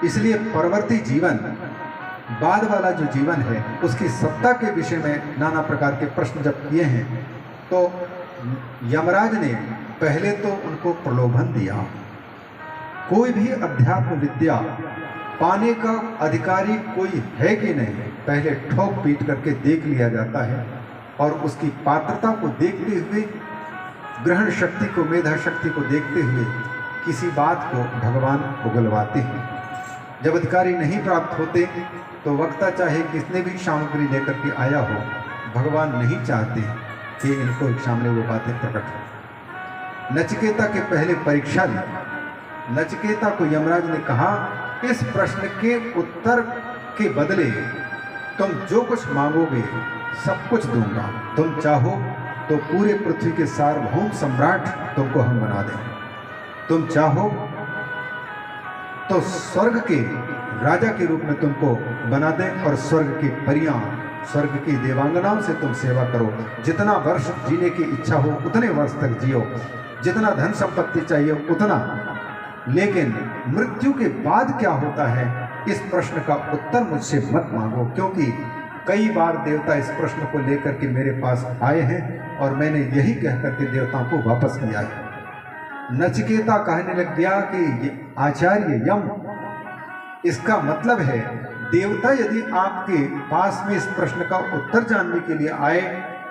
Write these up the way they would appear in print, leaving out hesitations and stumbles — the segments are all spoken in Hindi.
इसलिए परवर्ती जीवन, बाद वाला जो जीवन है, उसकी सत्ता के विषय में नाना प्रकार के प्रश्न जब किए हैं तो यमराज ने पहले तो उनको प्रलोभन दिया। कोई भी अध्यात्म विद्या पाने का अधिकारी कोई है कि नहीं, पहले ठोक पीट करके देख लिया जाता है और उसकी पात्रता को देखते हुए, ग्रहण शक्ति को, मेधा शक्ति को देखते हुए किसी बात को भगवान उगलवाते हैं। जब अधिकारी नहीं प्राप्त होते तो वक्ता चाहे कितने भी सामग्री लेकर के आया हो, भगवान नहीं चाहते कि इनको सामने वो बातें प्रकट हो। नचिकेता के पहले परीक्षा ली। नचिकेता को यमराज ने कहा, इस प्रश्न के उत्तर के बदले तुम जो कुछ मांगोगे सब कुछ दूंगा। तुम चाहो तो पूरे पृथ्वी के सार्वभौम सम्राट तुमको हम बना दें। तुम चाहो तो स्वर्ग के राजा के रूप में तुमको बना दें और स्वर्ग की परियां, स्वर्ग की देवांगनाओं से तुम सेवा करो। जितना वर्ष जीने की इच्छा हो उतने वर्ष तक जियो, जितना धन संपत्ति चाहिए उतना। लेकिन मृत्यु के बाद क्या होता है, इस प्रश्न का उत्तर मुझसे मत मांगो, क्योंकि कई बार देवता इस प्रश्न को लेकर के मेरे पास आए हैं और मैंने यही कहकर के देवताओं को वापस किया है। नचिकेता कहने लग गया कि आचार्य यम, इसका मतलब है देवता यदि आपके पास में इस प्रश्न का उत्तर जानने के लिए आए,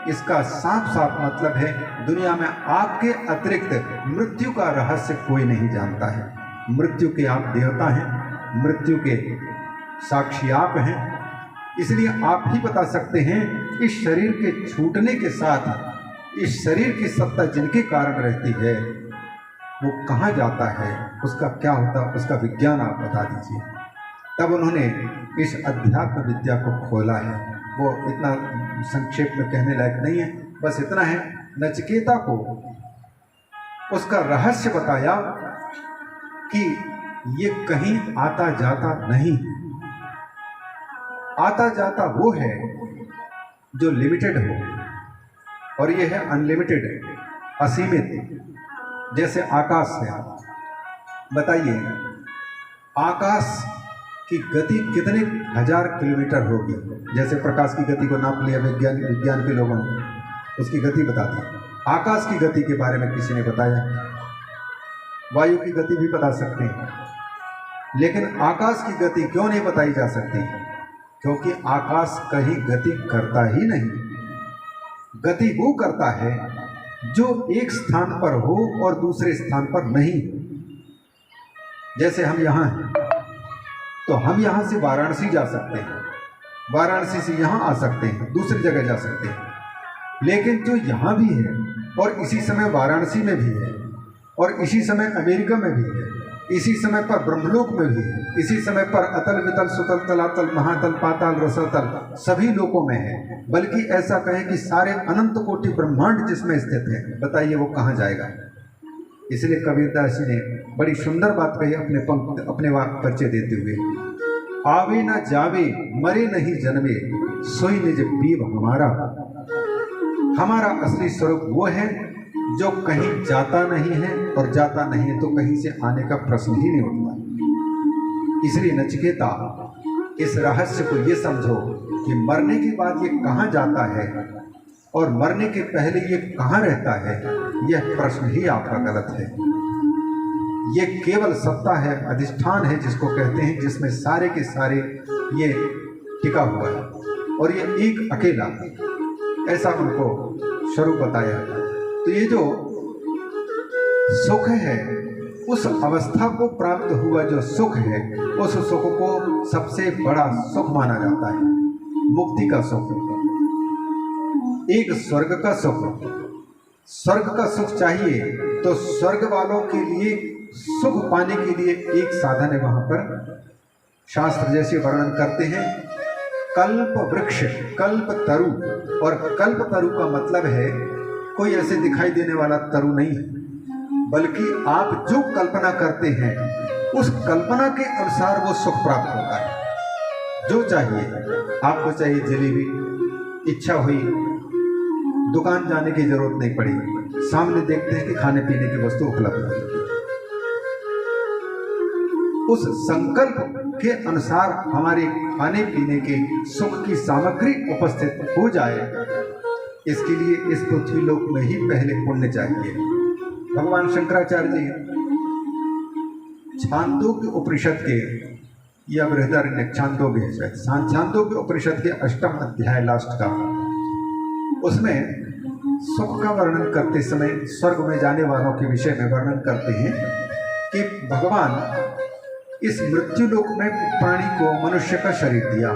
इसका साफ साफ मतलब है दुनिया में आपके अतिरिक्त मृत्यु का रहस्य कोई नहीं जानता है। मृत्यु के आप देवता हैं, मृत्यु के साक्षी आप हैं, इसलिए आप ही बता सकते हैं इस शरीर के छूटने के साथ इस शरीर की सत्ता जिनके कारण रहती है वो कहाँ जाता है, उसका क्या होता है, उसका विज्ञान आप बता दीजिए। तब उन्होंने इस अध्यात्म विद्या को खोला है। वो इतना संक्षेप में कहने लायक नहीं है, बस इतना है, नचिकेता को उसका रहस्य बताया कि ये कहीं आता जाता नहीं, आता जाता वो है जो लिमिटेड हो और ये है अनलिमिटेड, असीमित, जैसे आकाश है। बताइए आकाश की गति कितने हजार किलोमीटर होगी? जैसे प्रकाश की गति को नाप लिया विज्ञान के लोगों ने, उसकी गति बता दी। आकाश की गति के बारे में किसी ने बताया? वायु की गति भी बता सकते हैं, लेकिन आकाश की गति क्यों नहीं बताई जा सकती? क्योंकि आकाश कहीं गति करता ही नहीं। गति वो करता है जो एक स्थान पर हो और दूसरे स्थान पर नहीं। जैसे हम यहाँ हैं तो हम यहाँ से वाराणसी जा सकते हैं, वाराणसी से यहाँ आ सकते हैं, दूसरी जगह जा सकते हैं, लेकिन जो यहाँ भी है और इसी समय वाराणसी में भी है और इसी समय अमेरिका में भी है, इसी समय पर ब्रह्मलोक में भी है, इसी समय पर अतल वितल सुतल तलातल महातल पाताल रसतल सभी लोकों में है, बल्कि ऐसा कहें कि सारे अनंत कोटि ब्रह्मांड जिसमें स्थित है, बताइए वो कहाँ जाएगा? इसलिए कबीरदास जी ने बड़ी सुंदर बात कही अपने परिचय देते हुए, आवे ना जावे मरे नहीं जन्मे सोई निज पीव हमारा। हमारा असली स्वरूप वो है जो कहीं जाता नहीं है और जाता नहीं है तो कहीं से आने का प्रश्न ही नहीं उठता। इसलिए नचिकेता इस रहस्य को ये समझो कि मरने के बाद ये कहाँ जाता है और मरने के पहले ये कहाँ रहता है, यह प्रश्न ही आपका गलत है। ये केवल सत्ता है, अधिष्ठान है जिसको कहते हैं, जिसमें सारे के सारे ये टिका हुआ है और ये एक अकेला, ऐसा उनको स्वरूप बताया। तो ये जो सुख है, उस अवस्था को प्राप्त हुआ जो सुख है, उस सुख को सबसे बड़ा सुख माना जाता है। मुक्ति का सुख, एक स्वर्ग का सुख। स्वर्ग का सुख चाहिए तो स्वर्ग वालों के लिए सुख पाने के लिए एक साधन है, वहां पर शास्त्र जैसे वर्णन करते हैं, कल्प वृक्ष, कल्प तरु। और कल्प तरु का मतलब है कोई ऐसे दिखाई देने वाला तरु नहीं है, बल्कि आप जो कल्पना करते हैं उस कल्पना के अनुसार वो सुख प्राप्त होता है। जो चाहिए, आपको चाहिए जलेबी, इच्छा हुई, दुकान जाने की जरूरत नहीं पड़ी, सामने देखते हैं कि खाने पीने की वस्तु उपलब्ध है। उस संकल्प के अनुसार हमारे खाने पीने के सुख की सामग्री उपस्थित हो जाए, इसके लिए इस पृथ्वी लोक में ही पहले पुण्य चाहिए। भगवान शंकराचार्य जी छांदोग्य उपनिषद के, या बृहदारण्यक छांदोग्य है शायद, छांदोग्य उपनिषद के 8वां अध्याय लास्ट का, उसमें सुख का वर्णन करते समय स्वर्ग में जाने वालों के विषय में वर्णन करते हैं कि भगवान इस मृत्यु लोक में प्राणी को मनुष्य का शरीर दिया,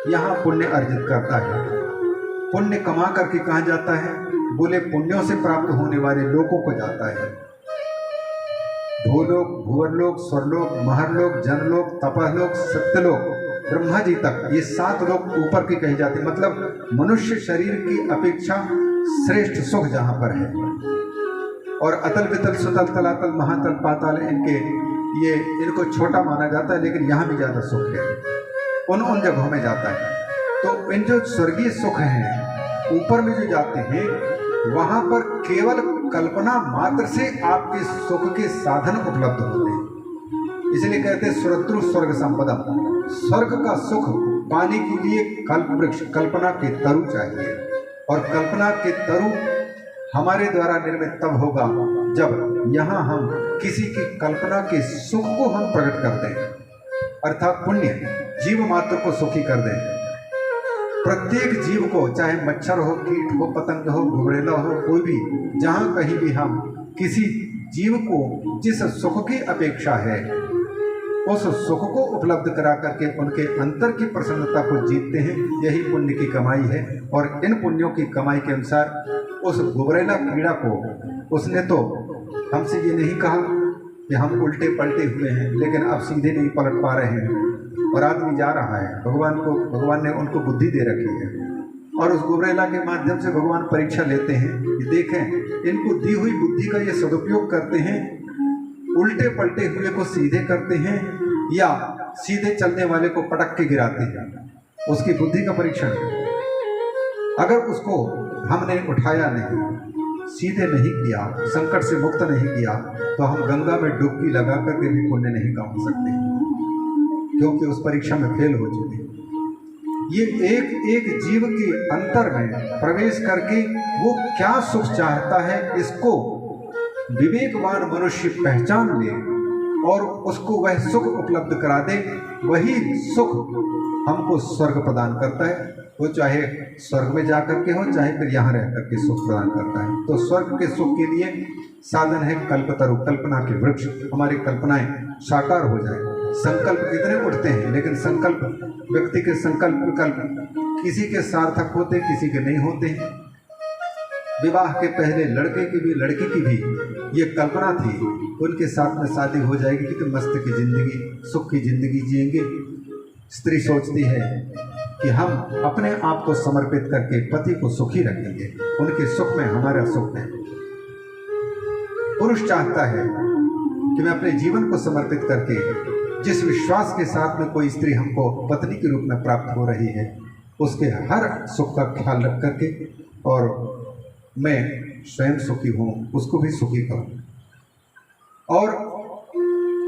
यहाँ पुण्य अर्जित करता है। पुण्य कमा करके कहाँ जाता है? बोले पुण्यों से प्राप्त होने वाले लोकों को जाता है। भूलोक, भुवरलोक, स्वर्लोक, महरलोक, जनलोक, तपहलोक, सत्यलोक, ब्रह्मा जी तक, ये 7 लोक ऊपर के कहे जाते हैं। मतलब मनुष्य शरीर की अपेक्षा श्रेष्ठ सुख जहाँ पर है। और अतल वितल सुतल तलातल महातल पाताल, इनको छोटा माना जाता है, लेकिन यहाँ भी ज़्यादा सुख है, उन जगहों में जाता है। तो इन जो स्वर्गीय सुख हैं ऊपर में जो जाते हैं, वहाँ पर केवल कल्पना मात्र से आपके सुख के साधन उपलब्ध होते हैं। इसलिए कहते हैं सुरत्रु स्वर्ग संपदा। स्वर्ग का सुख पाने के लिए कल्प वृक्ष, कल्पना के तरु चाहिए। और कल्पना के तरु हमारे द्वारा निर्मित तब होगा जब यहाँ हम किसी की कल्पना के सुख को हम प्रकट कर दें, अर्थात पुण्य जीव मात्र को सुखी कर दें। प्रत्येक जीव को, चाहे मच्छर हो, कीट हो, पतंग हो, घुबरेला हो, कोई भी, जहाँ कहीं भी हम किसी जीव को जिस सुख की अपेक्षा है उस सुख को उपलब्ध करा करके उनके अंतर की प्रसन्नता को जीतते हैं। यही पुण्य की कमाई है। और इन पुण्यों की कमाई के अनुसार उस घुबरेला कीड़ा को, उसने तो हमसे ये नहीं कहा कि हम उल्टे पलटे हुए हैं, लेकिन अब सीधे नहीं पलट पा रहे हैं और आदमी जा रहा है। भगवान ने उनको बुद्धि दे रखी है और उस घुबरेला के माध्यम से भगवान परीक्षा लेते हैं कि देखें इनको दी हुई बुद्धि का ये सदुपयोग करते हैं, उल्टे पलटे हुए को सीधे करते हैं या सीधे चलने वाले को पटक के गिराते हैं। उसकी बुद्धि का परीक्षण। अगर उसको हमने उठाया नहीं, सीधे नहीं किया, संकट से मुक्त नहीं किया, तो हम गंगा में डुबकी लगा करके भी पुण्य नहीं कमा सकते, क्योंकि उस परीक्षा में फेल हो चुके। ये एक एक जीव के अंतर में प्रवेश करके वो क्या सुख चाहता है, इसको विवेकवान मनुष्य पहचान ले और उसको वह सुख उपलब्ध करा दे। वही सुख हमको स्वर्ग प्रदान करता है। वो चाहे स्वर्ग में जा करके हो, चाहे फिर यहाँ रह करके सुख प्रदान करता है। तो स्वर्ग के सुख के लिए साधन है कल्पतरु, कल्पना के वृक्ष। हमारी कल्पनाएं साकार हो जाए। संकल्प कितने उठते हैं, लेकिन संकल्प, व्यक्ति के संकल्प विकल्प किसी के सार्थक होते, किसी के नहीं होते हैं। विवाह के पहले लड़के की भी लड़की की भी ये कल्पना थी, उनके साथ में शादी हो जाएगी, कितनी मस्त की जिंदगी, सुख की जिंदगी जिएंगे। स्त्री सोचती है कि हम अपने आप को समर्पित करके पति को सुखी रखेंगे, उनके सुख में हमारा सुख है। पुरुष चाहता है कि मैं अपने जीवन को समर्पित करके, जिस विश्वास के साथ में कोई स्त्री हमको पत्नी के रूप में प्राप्त हो रही है, उसके हर सुख का ख्याल रख करके और मैं स्वयं सुखी हूँ, उसको भी सुखी करूँ। और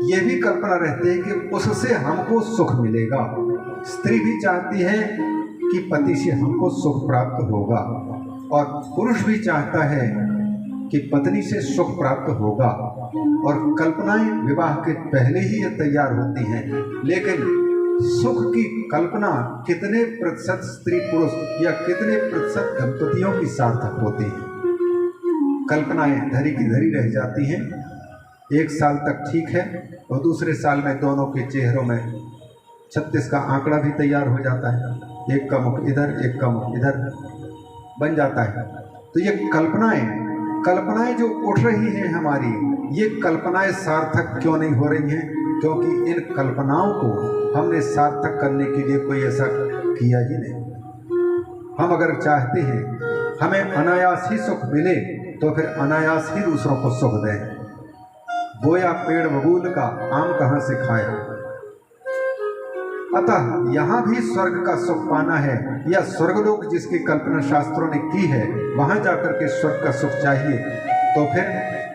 ये भी कल्पना रहती है कि उससे हमको सुख मिलेगा। स्त्री भी चाहती है कि पति से हमको सुख प्राप्त होगा, और पुरुष भी चाहता है कि पत्नी से सुख प्राप्त होगा। और कल्पनाएं विवाह के पहले ही ये तैयार होती हैं, लेकिन सुख की कल्पना कितने प्रतिशत स्त्री पुरुष या कितने प्रतिशत दंपतियों की सार्थक होती है। कल्पनाएं धरी की धरी रह जाती हैं। 1 साल तक ठीक है, और दूसरे साल में दोनों के चेहरों में 36 का आंकड़ा भी तैयार हो जाता है। एक का मुख इधर, एक का मुख इधर बन जाता है। तो ये कल्पनाएं जो उठ रही हैं हमारी, ये कल्पनाएं सार्थक क्यों नहीं हो रही हैं? क्योंकि इन कल्पनाओं को हमने सार्थक करने के लिए कोई ऐसा किया ही नहीं। हम अगर चाहते हैं हमें अनायास ही सुख मिले, तो फिर अनायास ही दूसरों को सुख दें। बोया पेड़ बबूल का, आम कहाँ से खाए। अतः यहाँ भी स्वर्ग का सुख पाना है, या स्वर्गलोक जिसकी कल्पना शास्त्रों ने की है, वहाँ जाकर के स्वर्ग का सुख चाहिए, तो फिर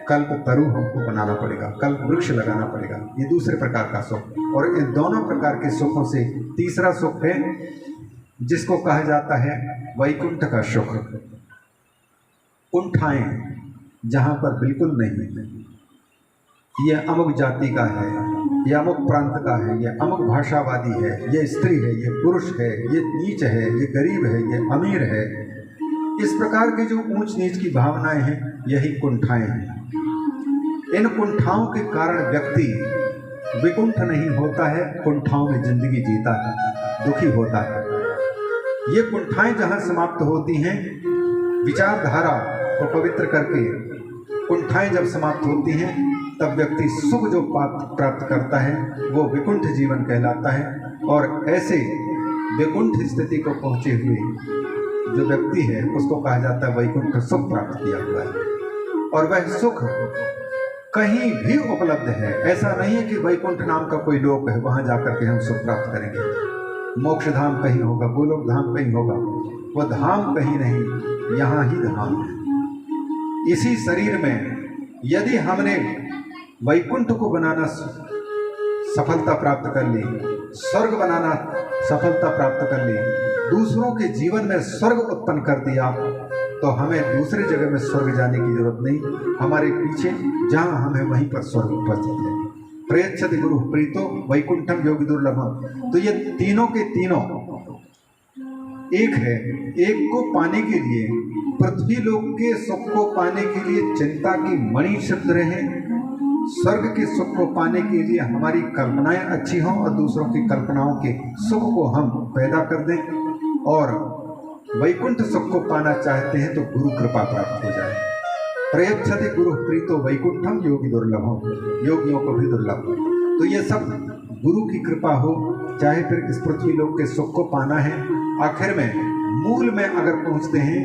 कल्प तरु हमको बनाना पड़ेगा, कल्प वृक्ष लगाना पड़ेगा। ये दूसरे प्रकार का सुख। और इन दोनों प्रकार के सुखों से तीसरा सुख है जिसको कहा जाता है वैकुंठ का सुख। कुंठाएं जहाँ पर बिल्कुल नहीं, ये अमुक जाति का है, ये अमुक प्रांत का है, ये अमुक भाषावादी है, ये स्त्री है, ये पुरुष है, ये नीच है, ये गरीब है, ये अमीर है, इस प्रकार की जो ऊंच नीच की भावनाएं हैं, यही कुंठाएं हैं। इन कुंठाओं के कारण व्यक्ति विकुंठ नहीं होता है, कुंठाओं में जिंदगी जीता है, दुखी होता है। ये कुंठाएं जहाँ समाप्त होती हैं, विचारधारा को पवित्र करके कुंठाएं जब समाप्त होती हैं, तब व्यक्ति सुख जो प्राप्त करता है वो विकुंठ जीवन कहलाता है। और ऐसे विकुंठ स्थिति को पहुँचे हुए जो व्यक्ति है उसको कहा जाता है वैकुंठ सुख प्राप्त किया हुआ है। और वह सुख कहीं भी उपलब्ध है। ऐसा नहीं है कि वैकुंठ नाम का कोई लोक है, वहाँ जाकर के हम सुख प्राप्त करेंगे। मोक्ष धाम कहीं होगा, गोलोक धाम कहीं होगा, वो धाम कहीं नहीं, यहाँ ही धाम है। इसी शरीर में यदि हमने वैकुंठ को बनाना सफलता प्राप्त कर ली, स्वर्ग बनाना सफलता प्राप्त कर ली, दूसरों के जीवन में स्वर्ग उत्पन्न कर दिया, तो हमें दूसरे जगह में स्वर्ग जाने की जरूरत नहीं। हमारे पीछे जहाँ हमें वहीं पर स्वर्ग उपस्थित है। प्रयच्छति गुरु प्रीतो वैकुंठम योगी दुर्लभम। तो ये तीनों के तीनों एक है। एक को पाने के लिए, पृथ्वी लोक के सुख को पाने के लिए चिंता की मणि सिद्ध रहे, स्वर्ग के सुख को पाने के लिए हमारी कल्पनाएं अच्छी हों और दूसरों की कल्पनाओं के सुख को हम पैदा कर दें। और वैकुंठ सुख को पाना चाहते हैं तो गुरु कृपा प्राप्त हो जाए। प्रयच्छति गुरु प्रीतो वैकुंठम योगी दुर्लभम, योगियों को भी दुर्लभ। तो ये सब गुरु की कृपा हो, चाहे फिर इस पृथ्वी लोक के सुख को पाना है। आखिर में मूल में अगर पहुंचते हैं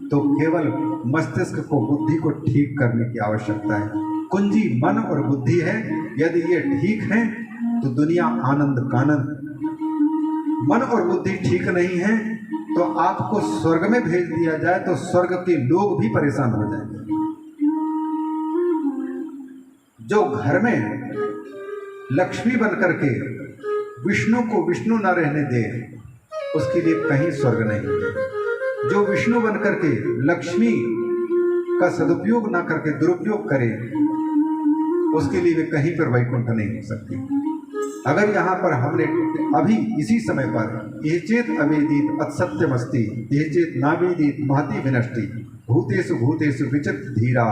तो केवल मस्तिष्क को, बुद्धि को ठीक करने की आवश्यकता है। कुंजी मन और बुद्धि है, यदि ये ठीक है तो दुनिया आनंद कानंद। मन और बुद्धि ठीक नहीं है तो आपको स्वर्ग में भेज दिया जाए तो स्वर्ग के लोग भी परेशान हो जाएंगे। जो घर में लक्ष्मी बनकर के विष्णु को विष्णु न रहने दे, उसके लिए कहीं स्वर्ग नहीं है। जो विष्णु बनकर के लक्ष्मी का सदुपयोग ना करके दुरुपयोग करे, उसके लिए वे कहीं पर वैकुंठ नहीं हो सकती। अगर यहाँ पर हमने अभी इसी समय पर ये चेत अवेदित असत्यमस्ति, ये चेत नावेदित महति विनष्टि, भूतेषु भूतेषु विचित धीरा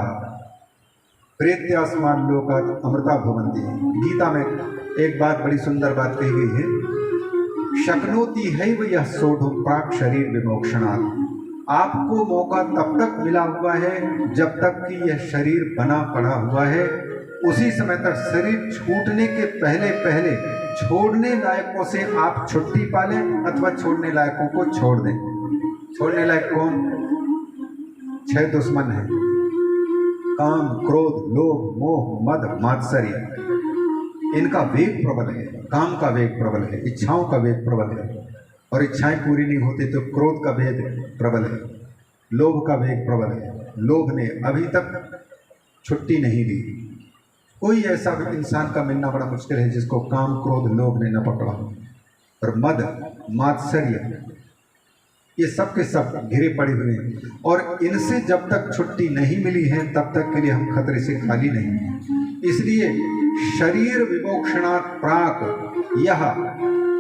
प्रेत्यास्मान लोकात् अमृता भवन्ति। गीता में एक बात, बड़ी सुंदर बात कही गई है, शक्नोति हैव यः सोढुं प्राक् शरीर विमोक्षणात्। आपको मौका तब तक मिला हुआ है जब तक कि यह शरीर बना पड़ा हुआ है। उसी समय तक शरीर छूटने के पहले पहले छोड़ने लायकों से आप छुट्टी पा लें अथवा छोड़ने लायकों को छोड़ दें। छोड़ने लायक कौन? 6 दुश्मन है, काम, क्रोध, लोभ, मोह, मद, मात्सर्य। इनका वेग प्रबल है, काम का वेग प्रबल है, इच्छाओं का वेग प्रबल है। और इच्छाएं पूरी नहीं होती तो क्रोध का वेग प्रबल है, लोभ का वेग प्रबल है। लोभ ने अभी तक छुट्टी नहीं दी। कोई ऐसा इंसान का मिलना बड़ा मुश्किल है जिसको काम, क्रोध, लोभ ने न पकड़ा। और मद, मात्सर्य, ये सब के सब घिरे पड़े हुए हैं। और इनसे जब तक छुट्टी नहीं मिली है तब तक के लिए हम खतरे से खाली नहीं हैं। इसलिए शरीर विमोक्षणात् प्राक यह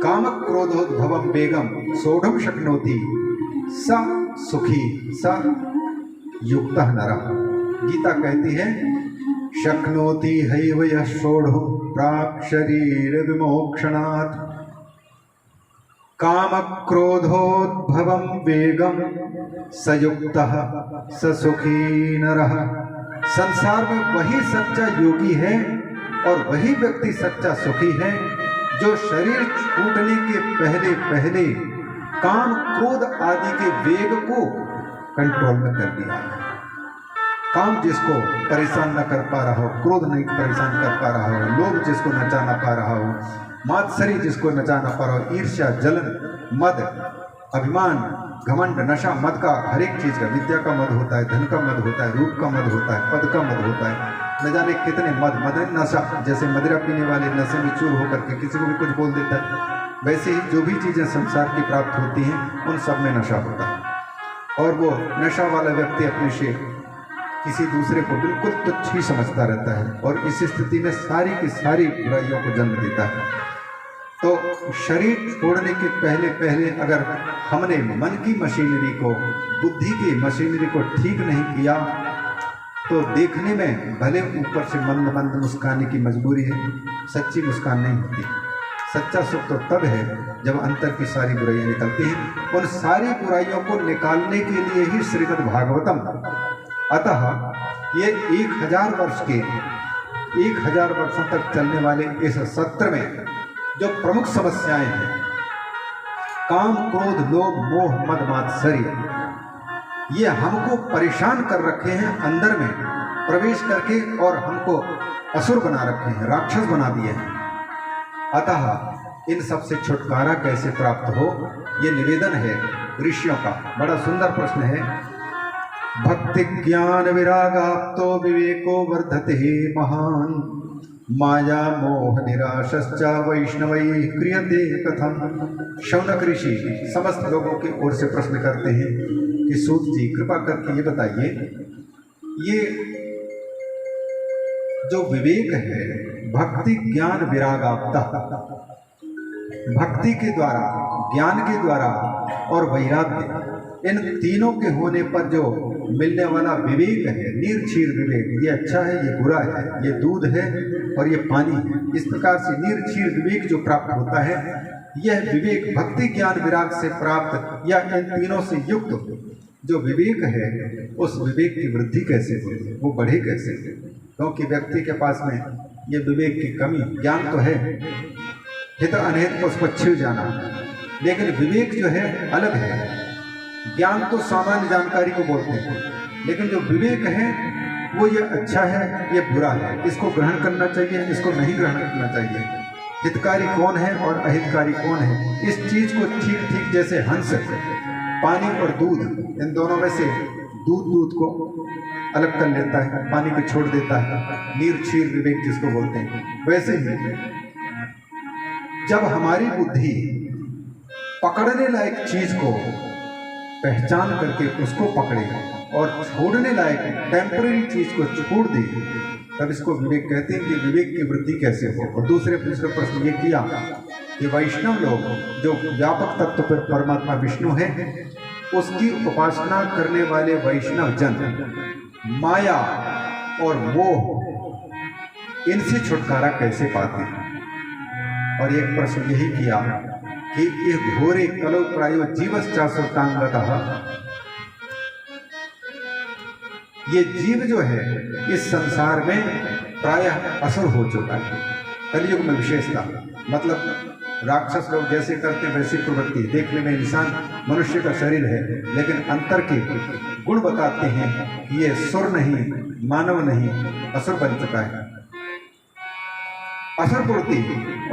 काम क्रोधोद्भवम वेगम सोढ़ुं शक्नोति स सुखी स युक्तः नरः। गीता कहती है शक्नोति हैव यः सोढ़ुं प्राक् शरीर विमोक्षणात् काम क्रोधोद्भवम वेगम सयुक्तः स सुखी नरः। संसार में वही सच्चा योगी है और वही व्यक्ति सच्चा सुखी है जो शरीर छूटने के पहले पहले काम, क्रोध आदि के वेग को कंट्रोल में कर दिया है। काम जिसको परेशान न कर पा रहा हो, क्रोध नहीं परेशान कर पा रहा हो, लोभ जिसको नचा ना पा रहा हो, मात्सर्य जिसको नचा ना पा रहा हो, ईर्ष्या, जलन, मद, अभिमान, घमंड, नशा, मद का, हर एक चीज़ का, विद्या का मद होता है, धन का मद होता है, रूप का मद होता है, पद का मद होता है, न जाने कितने मद नशा, जैसे मदिरा पीने वाले नशे में चूर होकर के किसी को भी कुछ बोल देता है, वैसे ही जो भी चीज़ें संसार की प्राप्त होती हैं उन सब में नशा होता है। और वो नशा वाला व्यक्ति अपने से किसी दूसरे को बिल्कुल तुच्छ ही समझता रहता है और इस स्थिति में सारी की सारी बुराइयों को जन्म देता है। तो शरीर छोड़ने के पहले पहले अगर हमने मन की मशीनरी को, बुद्धि की मशीनरी को ठीक नहीं किया तो देखने में भले ऊपर से मंद मंद मुस्काने की मजबूरी है, सच्ची मुस्कान नहीं होती। सच्चा सुख तो तब है जब अंतर की सारी बुराइयां निकलती हैं। उन सारी बुराइयों को निकालने के लिए ही श्रीमद् भागवतम, अतः ये 1000 वर्ष के 1000 वर्षों तक चलने वाले इस सत्र में जो प्रमुख समस्याएं हैं, काम, क्रोध, लोभ, मोह, मद, मात्सर्य, ये हमको परेशान कर रखे हैं, अंदर में प्रवेश करके और हमको असुर बना रखे हैं, राक्षस बना दिए हैं। अतः इन सब से छुटकारा कैसे प्राप्त हो, ये निवेदन है ऋषियों का। बड़ा सुंदर प्रश्न है। भक्ति ज्ञान विरागाप्तो विवेको वर्धते महान, माया मोह निराशश्च वैष्णवैः क्रियते कथम। शौनक ऋषि समस्त लोगों की ओर से प्रश्न करते हैं कि सूत जी कृपा करके ये बताइए, ये जो विवेक है, भक्ति ज्ञान विरागाप्ता, भक्ति के द्वारा, ज्ञान के द्वारा और वैराग्य, इन तीनों के होने पर जो मिलने वाला विवेक है, निर्क्षीर विवेक, ये अच्छा है, ये बुरा है, ये दूध है और ये पानी है, इस प्रकार से निर्क्षीर विवेक जो प्राप्त होता है, यह विवेक भक्ति ज्ञान विराग से प्राप्त या इन तीनों से युक्त जो विवेक है, उस विवेक की वृद्धि कैसे हो, वो बढ़े कैसे? क्योंकि व्यक्ति के पास में ये विवेक की कमी, ज्ञान तो है, हित अनहित को उसको छिड़ जाना, लेकिन विवेक जो है अलग है। ज्ञान तो सामान्य जानकारी को बोलते हैं, लेकिन जो विवेक है वो ये अच्छा है, ये बुरा है, इसको ग्रहण करना चाहिए, इसको नहीं ग्रहण करना चाहिए, हितकारी कौन है और अहितकारी कौन है, इस चीज को ठीक ठीक, जैसे हंस पानी और दूध, इन दोनों में से दूध को अलग कर लेता है, पानी को छोड़ देता है, निर्क्षीर विवेक जिसको बोलते हैं। वैसे ही जब हमारी बुद्धि पकड़ने लायक चीज को पहचान करके उसको पकड़े और छोड़ने लायक टेम्पररी चीज को छोड़ दे, तब इसको विवेक कहते हैं। कि विवेक की वृद्धि कैसे हो। और दूसरे प्रश्न ये किया कि वैष्णव लोग जो व्यापक तत्व पर परमात्मा विष्णु है, उसकी उपासना करने वाले वैष्णव जन माया और मोह, इनसे छुटकारा कैसे पाते हैं। और एक प्रश्न यही किया कि ये घोरे कलौ प्रायो जीवश्चासुरतांगतः, ये जीव जो है इस संसार में प्रायः असुर हो चुका है, कलयुग में विशेषता, मतलब राक्षस लोग जैसे करते वैसी प्रवृत्ति, देखने में इंसान मनुष्य का शरीर है, लेकिन अंतर के गुण बताते हैं कि ये सुर नहीं, मानव नहीं, असुर बन चुका है, असुर प्रवृत्ति।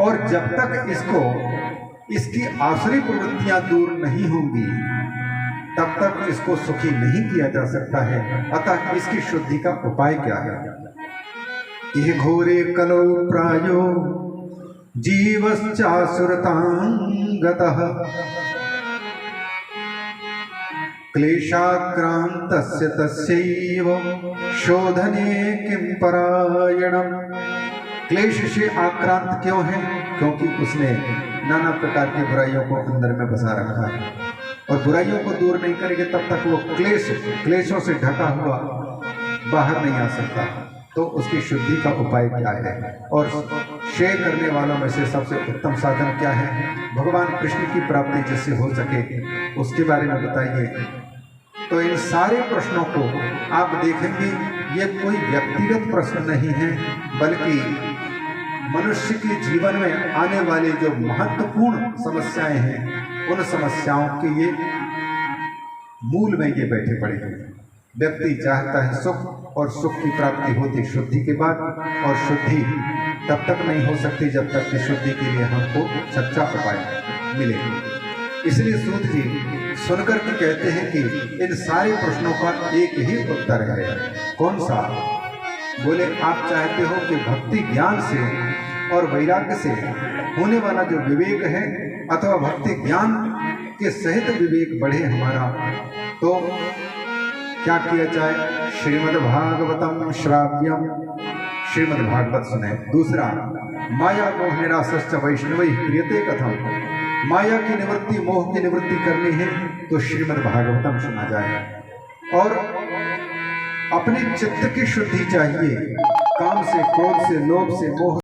और जब तक इसकी आसुरी प्रवृत्तियां दूर नहीं होंगी, तब तक इसको सुखी नहीं किया जा सकता है। अतः इसकी शुद्धि का उपाय क्या है? ये घोरे कलौ प्रायो जीवश्चासुरतांगतः, क्लेशाक्रांतस्य तस्यैव शोधने किं परायणम्। क्लेश से आक्रांत क्यों है? क्योंकि उसने नाना प्रकार की बुराइयों को अंदर में बसा रखा है, और बुराइयों को दूर नहीं करेंगे तब तक वो क्लेशों से ढका हुआ बाहर नहीं आ सकता। तो उसकी शुद्धि का उपाय क्या है? और क्षय करने वालों में से सबसे उत्तम साधन क्या है? भगवान कृष्ण की प्राप्ति जिससे हो सके उसके बारे में बताइए। तो इन सारे प्रश्नों को आप देखेंगे, ये कोई व्यक्तिगत प्रश्न नहीं है, बल्कि मनुष्य के जीवन में आने वाले जो महत्वपूर्ण समस्याएं हैं, उन समस्याओं के ये मूल में ये बैठे पड़े हैं। व्यक्ति चाहता है सुख, और सुख की प्राप्ति होती शुद्धि के बाद, और शुद्धि तब तक नहीं हो सकती जब तक कि शुद्धि के लिए हमको सच्चा उपाय मिले। इसलिए सूत जी सुनकर के कहते हैं कि इन सारे प्रश्नों का एक ही उत्तर है। कौन सा? बोले आप चाहते हो कि भक्ति ज्ञान से और वैराग्य से होने वाला जो विवेक है अथवा भक्ति ज्ञान के सहित विवेक बढ़े हमारा, तो क्या किया जाए? श्रीमद्भागवतम श्राव्यम, श्रीमद्भागवत सुने। दूसरा, माया मोह निरासश्च वैष्णवैः क्रियते कथम, माया की निवृत्ति मोह की निवृत्ति करनी है तो श्रीमद्भागवतम सुना जाए। और अपने चित्त की शुद्धि चाहिए, काम से, क्रोध से, लोभ से, मोह